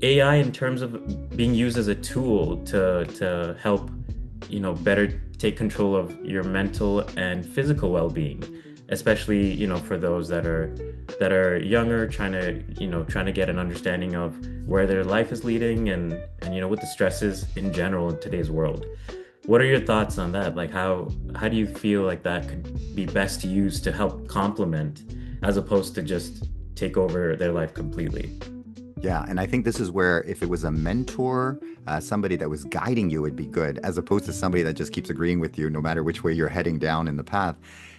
AI in terms of being used as a tool to help, better take control of your mental and physical well-being, especially, for those that are younger, trying to get an understanding of where their life is leading and what the stresses in general in today's world. What are your thoughts on that? Like how do you feel like that could be best used to help complement as opposed to just take over their life completely? Yeah, and I think this is where if it was a mentor, somebody that was guiding you would be good, as opposed to somebody that just keeps agreeing with you no matter which way you're heading down in the path.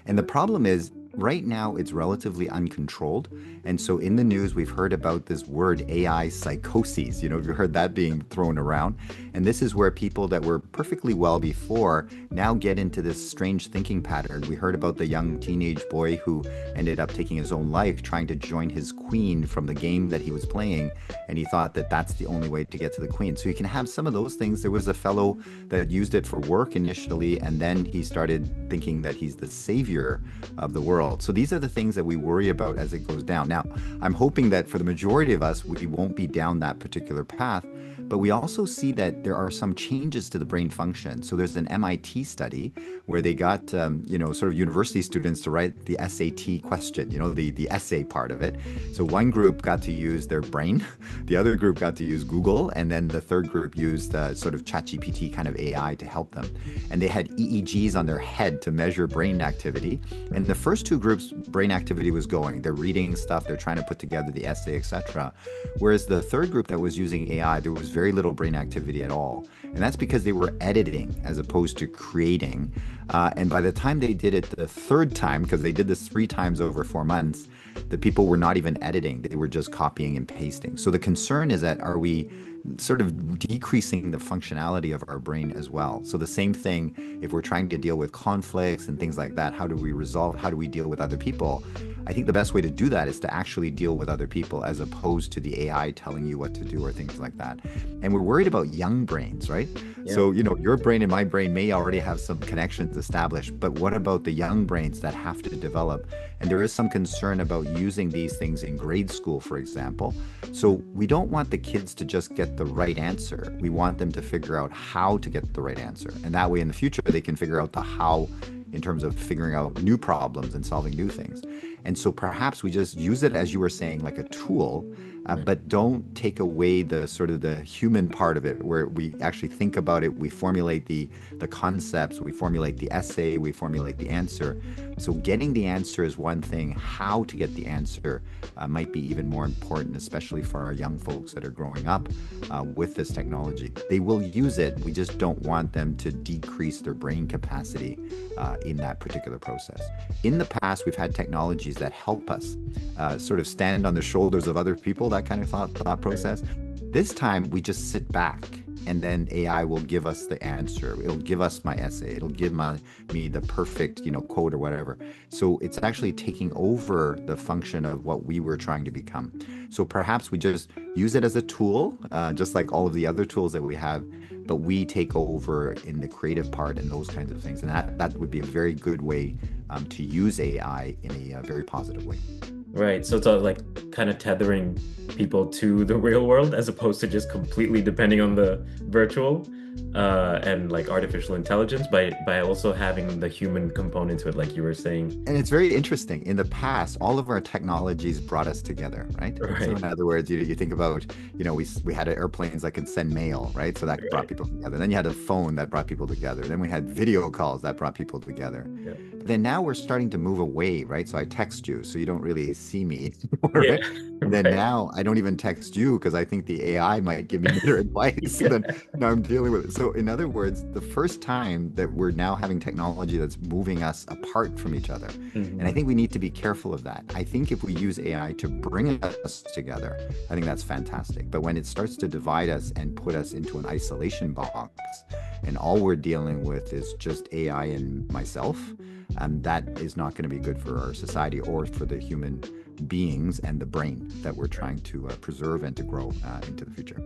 And the problem is, right now it's relatively uncontrolled. And so in the news, we've heard about this word AI psychoses. You've heard that being thrown around. And this is where people that were perfectly well before now get into this strange thinking pattern. We heard about the young teenage boy who ended up taking his own life trying to join his queen from the game that he was playing, and he thought that that's the only way to get to the queen. So you can have some of those things. There was a fellow that used it for work initially, and then he started thinking that he's the savior of the world. So these are the things that we worry about as it goes down. Now, I'm hoping that for the majority of us, we won't be down that particular path, but we also see that there are some changes to the brain function. So there's an MIT study where they got, sort of university students to write the SAT question, the essay part of it. So one group got to use their brain, the other group got to use Google, and then the third group used sort of ChatGPT kind of AI to help them. And they had EEGs on their head to measure brain activity. And the first two groups, brain activity was going. They're reading stuff, they're trying to put together the essay, etc. Whereas the third group that was using AI, there was very little brain activity at all. And that's because they were editing as opposed to creating. And by the time they did it the third time, because they did this 3 times over 4 months, the people were not even editing, they were just copying and pasting. So the concern is that are we sort of decreasing the functionality of our brain as well? So the same thing, if we're trying to deal with conflicts and things like that, how do we resolve, how do we deal with other people? I think the best way to do that is to actually deal with other people as opposed to the AI telling you what to do or things like that. And we're worried about young brains, right? Yeah. So, your brain and my brain may already have some connections established, but what about the young brains that have to develop? And there is some concern about using these things in grade school, for example. So we don't want the kids to just get the right answer. We want them to figure out how to get the right answer. And that way in the future, they can figure out the how in terms of figuring out new problems and solving new things. And so perhaps we just use it, as you were saying, like a tool, but don't take away the sort of the human part of it, where we actually think about it, we formulate the concepts, we formulate the essay, we formulate the answer. So getting the answer is one thing. How to get the answer might be even more important, especially for our young folks that are growing up with this technology. They will use it. We just don't want them to decrease their brain capacity in that particular process. In the past, we've had technologies that help us sort of stand on the shoulders of other people, that kind of thought process. This time, we just sit back and then AI will give us the answer. It'll give us my essay. It'll give me the perfect, quote or whatever. So it's actually taking over the function of what we were trying to become. So perhaps we just use it as a tool, just like all of the other tools that we have, but we take over in the creative part and those kinds of things. And that would be a very good way to use AI in a very positive way. Right. So it's like kind of tethering people to the real world as opposed to just completely depending on the virtual and like artificial intelligence by also having the human component to it, like you were saying. And it's very interesting. In the past, all of our technologies brought us together, right? So Right. in other words, you think about, we had airplanes that could send mail, right? So that brought Right. people together. Then you had a phone that brought people together. Then we had video calls that brought people together. Yeah. But then now we're starting to move away, right? So I text you, so you don't really see me anymore, Yeah. right? And then Right. now I don't even text you because I think the AI might give me better advice. So Yeah. then now I'm dealing with it. So in other words, the first time that we're now having technology that's moving us apart from each other. And I Mhm. think we need to be careful of that. I think if we use AI to bring us together, I think that's fantastic. But when it starts to divide us and put us into an isolation box, and all we're dealing with is just AI and myself, that is not going to be good for our society or for the human beings and the brain that we're trying to preserve and to grow into the future.